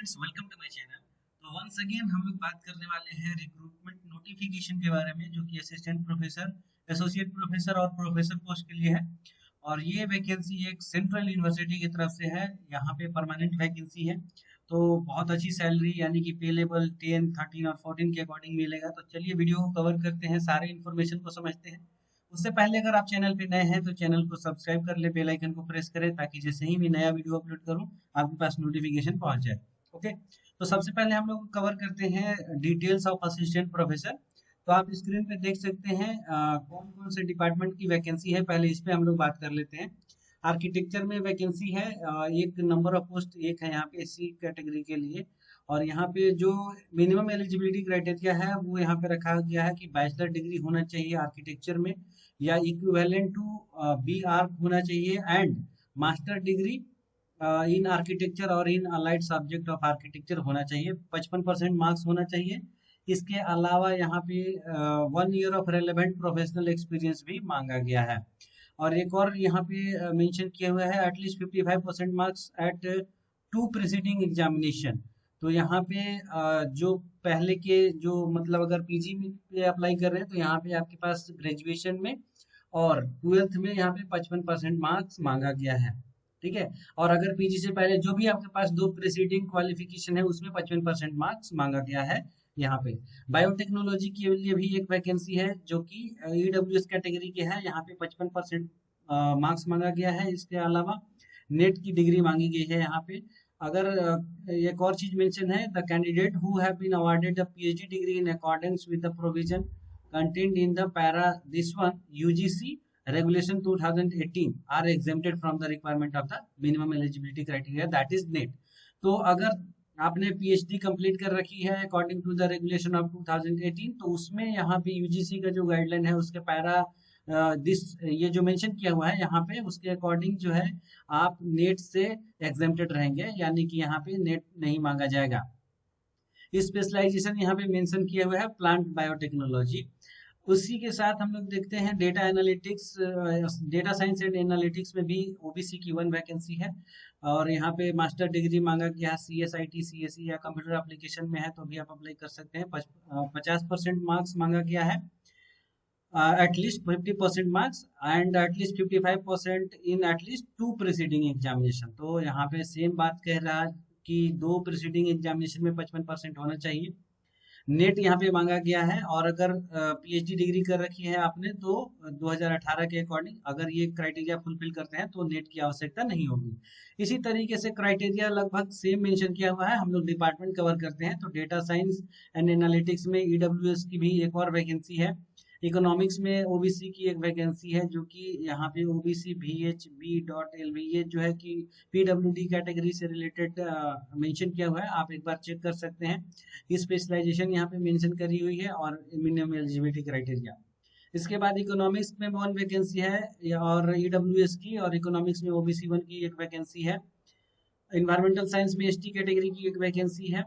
Friends, welcome to my channel. तो once again हम लोग बात करने वाले हैं रिक्रूटमेंट नोटिफिकेशन के बारे में, जो कि असिस्टेंट प्रोफेसर, एसोसिएट प्रोफेसर और प्रोफेसर पोस्ट के लिए है। और ये वैकेंसी एक सेंट्रल यूनिवर्सिटी की तरफ से है। यहाँ पे परमानेंट वैकेंसी है, तो बहुत अच्छी सैलरी यानी कि पे लेवल 10, 13 और 14 के अकॉर्डिंग मिलेगा। तो चलिए वीडियो को कवर करते हैं, सारे इन्फॉर्मेशन को समझते हैं। उससे पहले अगर आप चैनल पे नए हैं तो चैनल को सब्सक्राइब कर ले, बेल आइकन को प्रेस करें, ताकि जैसे ही मैं नया वीडियो अपलोड करूं आपके पास नोटिफिकेशन पहुंच जाए। ओके, तो सबसे पहले हम लोग कवर करते हैं डिटेल्स ऑफ असिस्टेंट प्रोफेसर। तो आप स्क्रीन पे देख सकते हैं कौन कौन से डिपार्टमेंट की वैकेंसी है। पहले इस पे हम लोग बात कर लेते हैं। आर्किटेक्चर में वैकेंसी है, एक नंबर ऑफ पोस्ट एक है यहाँ पे एससी कैटेगरी के लिए। और यहाँ पे जो मिनिमम एलिजिबिलिटी क्राइटेरिया है वो यहाँ पे रखा गया है कि बैचलर डिग्री होना चाहिए आर्किटेक्चर में, या इक्विवेलेंट टू बी आर्क होना चाहिए, and master degree in architecture और इन अलाइड सब्जेक्ट ऑफ आर्किटेक्चर होना चाहिए। 55% मार्क्स होना चाहिए। इसके अलावा यहाँ पे 1 year of relevant professional experience भी मांगा गया है। और एक और यहाँ पे मेंशन किया हुआ है at least 55% marks at two preceding examination. तो यहाँ पे जो पहले के जो मतलब अगर पीजी में पे अप्लाई कर रहे हैं तो यहाँ पे आपके पास ग्रेजुएशन में और ट्वेल्थ में यहाँ पे 55% मार्क्स मांगा गया है। ठीक है। और अगर पीजी से पहले जो भी आपके पास दो प्रीसीडिंग क्वालिफिकेशन है उसमें 55% मार्क्स मांगा गया है यहाँ पे। बायोटेक्नोलॉजी के लिए भी एक वैकेंसी है जो कि ईडब्ल्यूएस कैटेगरी के है। यहाँ पे 55% मार्क्स मांगा गया है। इसके अलावा नेट की डिग्री मांगी गई है यहाँ पे। अगर एक और चीज मेंशन है, the candidate who have been awarded the PhD degree in accordance with the provision contained in the para this one UGC regulation 2018 are exempted from the requirement of the minimum eligibility criteria, that is NET। तो अगर आपने PhD complete कर रखी है according to the regulation of 2018, तो उसमें यहाँ पे यूजीसी का जो गाइडलाइन है उसके पैरा दिस ये जो मेंशन किया हुआ है यहाँ पे उसके अकॉर्डिंग जो है आप नेट से एग्जेम्प्टेड रहेंगे, यानी कि यहाँ पे नेट नहीं मांगा जाएगा। स्पेशलाइजेशन यहाँ पे मेंशन किया हुआ है प्लांट बायोटेक्नोलॉजी। उसी के साथ हम लोग देखते हैं data analytics, data science and analytics में भी ओबीसी की 1 वैकेंसी है। और यहाँ पे मास्टर डिग्री मांगा गया है, सीएसआईटी सीएसई या कंप्यूटर एप्लीकेशन में है तो भी आप अप्लाई कर सकते हैं। 50% मार्क्स मांगा गया है, at least 50% marks and at least 55% in at least to preceding examination. तो यहाँ पे सेम बात कह रहा है कि दो प्रीसीडिंग एग्जामिनेशन में 55% होना चाहिए। नेट यहाँ पे मांगा गया है। और अगर पीएचडी डिग्री कर रखी है आपने तो 2018 के अकॉर्डिंग अगर ये क्राइटेरिया फुलफिल करते हैं तो नेट की आवश्यकता नहीं होगी। इसी तरीके से क्राइटेरिया लगभग सेम मेंशन किया हुआ है। हम लोग डिपार्टमेंट कवर करते हैं, तो डेटा साइंस एंड एनालिटिक्स में ईडब्ल्यूएस की भी एक और वैकेंसी है। इकोनॉमिक्स में ओबीसी की एक वैकेंसी है जो कि यहाँ पे ओबीसी VHB.LV, ये जो है कि पीडब्ल्यूडी कैटेगरी से रिलेटेड मेंशन किया हुआ है, आप एक बार चेक कर सकते हैं। स्पेशलाइजेशन यहाँ पे मेंशन करी हुई है और मिनिमम एलिजिबिलिटी क्राइटेरिया। इसके बाद इकोनॉमिक्स में 1 वैकेंसी है और ईडब्ल्यूएस की, और इकोनॉमिक्स में ओबीसी 1 की एक वैकेंसी है। इन्वायरमेंटल साइंस में एसटी कैटेगरी की एक वैकेंसी है।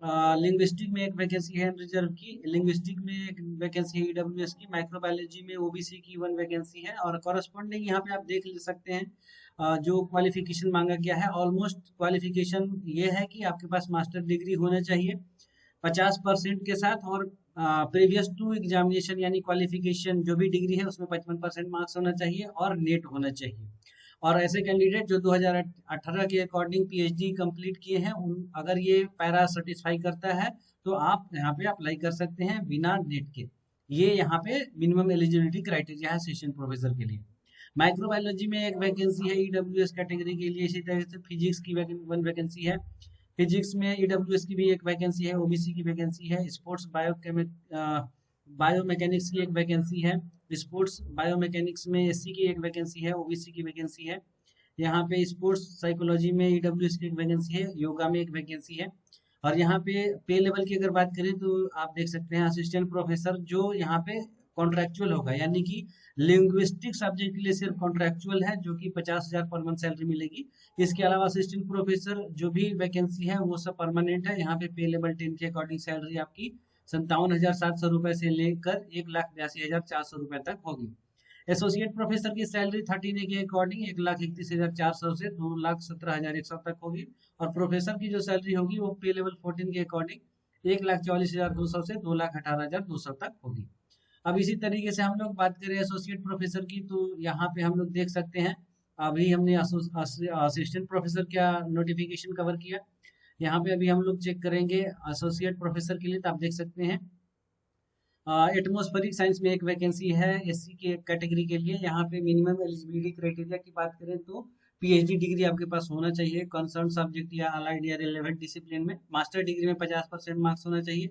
लिंग्विस्टिक में एक वैकेंसी है रिजर्व की, लिंग्विस्टिक में एक वैकेंसी है ईडब्ल्यूएस की। माइक्रोबायोलॉजी में ओबीसी की 1 वैकेंसी है। और कॉरेस्पॉन्डिंग यहाँ पे आप देख ले सकते हैं जो क्वालिफिकेशन मांगा गया है, ऑलमोस्ट क्वालिफिकेशन ये है कि आपके पास मास्टर डिग्री होना चाहिए 50% के साथ, और प्रीवियस टू एग्जामिनेशन यानी क्वालिफिकेशन जो भी डिग्री है उसमें 55% मार्क्स होना चाहिए और नेट होना चाहिए। और ऐसे कैंडिडेट जो 2018 के अकॉर्डिंग पीएचडी कंप्लीट किए हैं अगर ये पैरा सेटिस्फाई करता है तो आप यहाँ पे अप्लाई कर सकते हैं बिना नेट के। ये यहाँ पे मिनिमम एलिजिबिलिटी क्राइटेरिया है असिस्टेंट प्रोफेसर के लिए। माइक्रोबायोलॉजी में एक वैकेंसी है ईडब्ल्यूएस कैटेगरी के लिए। इसी तरह से फिजिक्स की 1 वैकेंसी है। फिजिक्स में ईडब्ल्यूएस की भी एक वैकेंसी है, ओबीसी की वैकेंसी है। स्पोर्ट्स बायोमैकेनिक्स की एक वैकेंसी है। स्पोर्ट्स बायोमैकेनिक्स में एससी की एक वैकेंसी है, ओबीसी की वैकेंसी है। यहाँ पे स्पोर्ट्स साइकोलॉजी में ईडब्ल्यूएस की एक वैकेंसी है, योगा में एक वैकेंसी है। और यहाँ पे लेवल की अगर बात करें तो आप देख सकते हैं असिस्टेंट प्रोफेसर जो यहाँ पे कॉन्ट्रेक्चुअल होगा, यानी कि लिंग्विस्टिक सब्जेक्ट के लिए सिर्फ कॉन्ट्रेक्चुअल है, जो कि 50,000 पर मंथ सैलरी मिलेगी। इसके अलावा असिस्टेंट प्रोफेसर जो भी वैकेंसी है वो सब परमानेंट है। यहाँ पे लेवल 10 के अकॉर्डिंग सैलरी आपकी 57,700 रुपए से लेकर 1,82,400 रुपए तक होगी। एसोसिएट प्रोफेसर की सैलरी 13A के अकॉर्डिंग 1,31,400 से 2,17,100 तक होगी, और प्रोफेसर की जो सैलरी होगी वो पे लेवल 14 के अकॉर्डिंग 1,44,200 से 2,18,200 तक होगी। अब इसी तरीके से हम लोग बात करें एसोसिएट प्रोफेसर की, तो यहाँ पे हम लोग देख सकते हैं अभी हमने असिस्टेंट प्रोफेसर क्या नोटिफिकेशन कवर किया। यहाँ पे अभी हम लोग चेक करेंगे एसोसिएट प्रोफेसर के लिए, तो आप देख सकते हैं एटमॉस्फेरिक साइंस में एक वैकेंसी है एससी के कैटेगरी के लिए। यहाँ पे मिनिमम एलिजिबिलिटी क्राइटेरिया की बात करें तो पीएचडी डिग्री आपके पास होना चाहिए कंसर्न सब्जेक्ट या अलाइड या रिलेवेंट डिसिप्लिन में। मास्टर डिग्री में 50% मार्क्स होना चाहिए,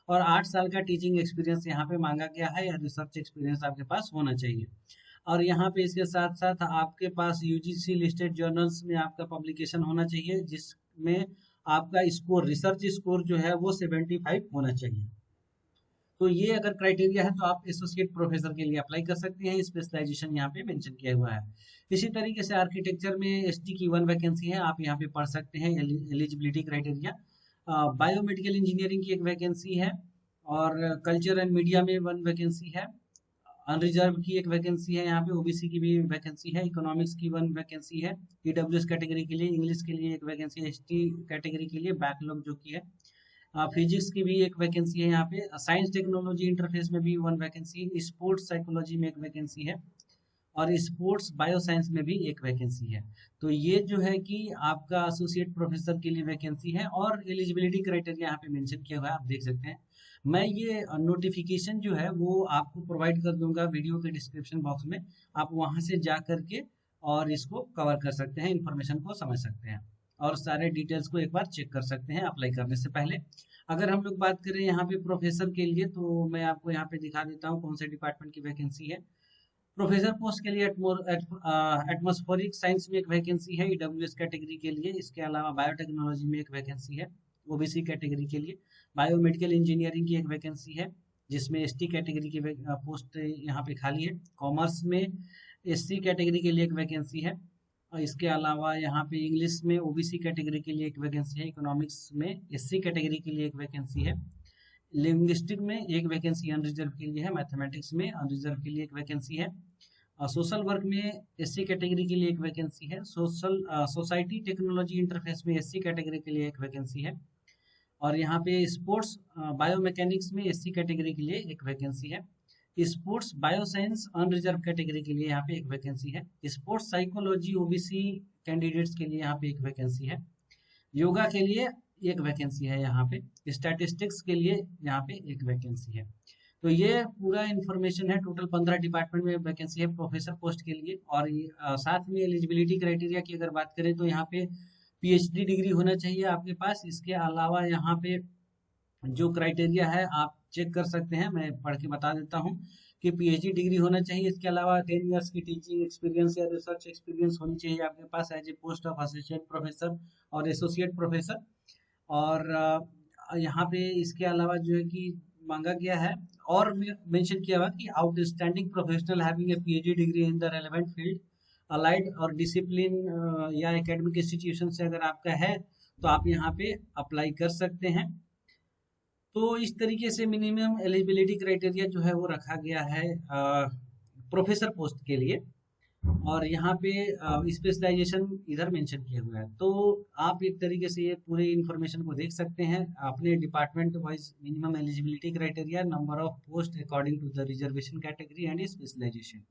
और 8 साल का टीचिंग एक्सपीरियंस यहाँ पे मांगा गया है, या रिसर्च एक्सपीरियंस आपके पास होना चाहिए। और यहाँ पे इसके साथ साथ आपके पास यूजीसी लिस्टेड जर्नल्स में आपका पब्लिकेशन होना चाहिए, जिसमें आपका स्कोर रिसर्च स्कोर जो है वो 75 होना चाहिए। तो ये अगर क्राइटेरिया है तो आप एसोसिएट प्रोफेसर के लिए अप्लाई कर सकते हैं। स्पेशलाइजेशन यहाँ पे मेंशन किया हुआ है। इसी तरीके से आर्किटेक्चर में एसटी की 1 वैकेंसी है, आप यहाँ पे पढ़ सकते हैं एलिजिबिलिटी क्राइटेरिया। बायोमेडिकल इंजीनियरिंग की एक वैकेंसी है, और कल्चर एंड मीडिया में 1 वैकेंसी है। अनरिजर्व की एक वैकेंसी है, यहाँ पे ओबीसी की भी वैकेंसी है। इकोनॉमिक्स की 1 वैकेंसी है ईडब्ल्यूएस कैटेगरी के लिए। इंग्लिश के लिए एक वैकेंसी है एसटी कैटेगरी के लिए, बैकलॉग जो की है। फिजिक्स की भी एक वैकेंसी है यहाँ पे। साइंस टेक्नोलॉजी इंटरफेस में भी 1 वैकेंसी, स्पोर्ट्स साइकोलॉजी में एक वैकेंसी है, और स्पोर्ट्स बायो साइंस में भी एक वैकेंसी है। तो ये जो है कि आपका एसोसिएट प्रोफेसर के लिए वैकेंसी है, और एलिजिबिलिटी क्राइटेरिया यहाँ पे मेंशन किया हुआ है, आप देख सकते हैं। मैं ये नोटिफिकेशन जो है वो आपको प्रोवाइड कर दूंगा वीडियो के डिस्क्रिप्शन बॉक्स में, आप वहां से जा करके और इसको कवर कर सकते हैं, इन्फॉर्मेशन को समझ सकते हैं, और सारे डिटेल्स को एक बार चेक कर सकते हैं अप्लाई करने से पहले। अगर हम लोग बात करें यहाँ पे प्रोफेसर के लिए, तो मैं आपको यहाँ पे दिखा देता हूँ कौन से डिपार्टमेंट की वैकेंसी है। प्रोफेसर पोस्ट के लिए एटमॉस्फेरिक साइंस में एक वैकेंसी है ईडब्ल्यूएस कैटेगरी के लिए। इसके अलावा बायोटेक्नोलॉजी में एक वैकेंसी है ओबीसी कैटेगरी के लिए। बायोमेडिकल इंजीनियरिंग की एक वैकेंसी है, जिसमें एसटी कैटेगरी की पोस्ट यहाँ पे खाली है। कॉमर्स में एससी कैटेगरी के लिए एक वैकेंसी है, और इसके अलावा यहाँ पे इंग्लिश में ओबीसी कैटेगरी के लिए एक वैकेंसी है। इकोनॉमिक्स में एससी कैटेगरी के लिए एक वैकेंसी है। लिंग्विस्टिक में एक वैकेंसी अनरिजर्व के लिए है। मैथमेटिक्स में अनरिजर्व के लिए एक वैकेंसी है। सोशल वर्क में एससी कैटेगरी के लिए एक वैकेंसी है। सोसाइटी टेक्नोलॉजी इंटरफेस में एससी कैटेगरी के लिए एक वैकेंसी है, और यहाँ पे स्पोर्ट्स बायोमैकेनिक्स में एससी कैटेगरी के लिए एक वैकेंसी है। स्पोर्ट्स बायोसाइंस अनरिजर्व कैटेगरी के लिए यहाँ पे एक वैकेंसी है। स्पोर्ट्स साइकोलॉजी ओबीसी कैंडिडेट्स के लिए यहाँ पे एक वैकेंसी है। योगा के लिए एक वैकेंसी है यहाँ पे। स्टैटिस्टिक्स के लिए यहाँ पे एक वैकेंसी है। तो ये पूरा इन्फॉर्मेशन है। टोटल 15 डिपार्टमेंट में वैकेंसी है प्रोफेसर पोस्ट के लिए। और साथ में एलिजिबिलिटी क्राइटेरिया की अगर बात करें तो यहाँ पे पीएचडी डिग्री होना चाहिए आपके पास। इसके अलावा यहाँ पे जो क्राइटेरिया है आप चेक कर सकते हैं, मैं पढ़ के बता देता हूँ कि पीएचडी डिग्री होना चाहिए। इसके अलावा 10 इयर्स की टीचिंग एक्सपीरियंस या रिसर्च एक्सपीरियंस होनी चाहिए आपके पास as a post of assistant professor और एसोसिएट प्रोफेसर। और यहाँ पे इसके अलावा जो है कि मांगा गया है और मेंशन किया हुआ कि outstanding professional having a PhD degree in the relevant field allied और डिसिप्लिन या एकेडमिक इंस्टीट्यूशन से अगर आपका है तो आप यहाँ पे अप्लाई कर सकते हैं। तो इस तरीके से मिनिमम एलिजिबिलिटी क्राइटेरिया जो है वो रखा गया है प्रोफेसर पोस्ट के लिए। और यहाँ पे स्पेशलाइजेशन इधर मेंशन किया हुआ है। तो आप एक तरीके से ये पूरे इन्फॉर्मेशन को देख सकते हैं अपने department wise minimum eligibility criteria, number of post according to the reservation category and specialisation.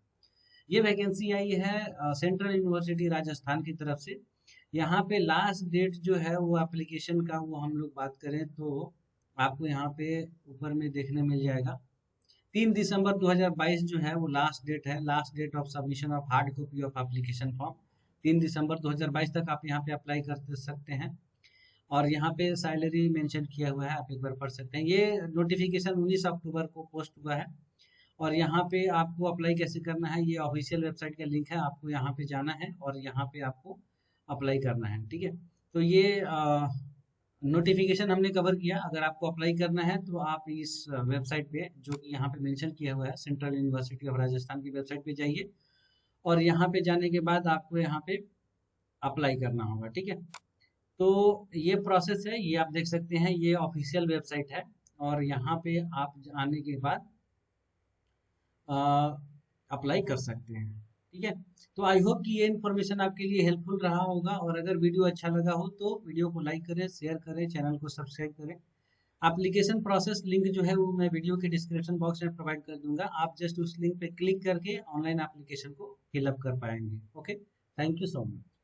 ये वैकेंसी आई है सेंट्रल यूनिवर्सिटी राजस्थान की तरफ से। यहाँ पे लास्ट डेट जो है वो एप्लीकेशन का वो हम लोग बात करें तो आपको यहाँ पे ऊपर में देखने मिल जाएगा 3 दिसंबर 2022 जो है वो लास्ट डेट है। Last date of submission of hard copy of application form 3 दिसंबर 2022 तक आप यहाँ पे अप्लाई कर सकते हैं। और यहाँ पे सैलरी मेंशन किया हुआ है, आप एक बार पढ़ सकते हैं। ये नोटिफिकेशन 19 अक्टूबर को पोस्ट हुआ है। और यहाँ पे आपको अप्लाई कैसे करना है, ये ऑफिशियल वेबसाइट का लिंक है, आपको यहाँ पे जाना है और यहाँ पे आपको अप्लाई करना है। ठीक है, तो ये नोटिफिकेशन हमने कवर किया। अगर आपको अप्लाई करना है तो आप इस वेबसाइट पे जो कि यहाँ पे मेंशन किया हुआ है सेंट्रल यूनिवर्सिटी ऑफ राजस्थान की वेबसाइट पे जाइए, और यहाँ पे जाने के बाद आपको यहाँ पे अप्लाई करना होगा। ठीक है, तो ये प्रोसेस है, ये आप देख सकते हैं, ये ऑफिशियल वेबसाइट है। और यहाँ पे आप आने के बाद अप्लाई कर सकते हैं। ठीक है, तो आई होप कि ये इन्फॉर्मेशन आपके लिए हेल्पफुल रहा होगा, और अगर वीडियो अच्छा लगा हो तो वीडियो को लाइक करें, शेयर करें, चैनल को सब्सक्राइब करें। एप्लीकेशन प्रोसेस लिंक जो है वो मैं वीडियो के डिस्क्रिप्शन बॉक्स में प्रोवाइड कर दूंगा, आप जस्ट उस लिंक पे क्लिक करके ऑनलाइन एप्लीकेशन को फिलअप कर पाएंगे। Okay, thank you so much.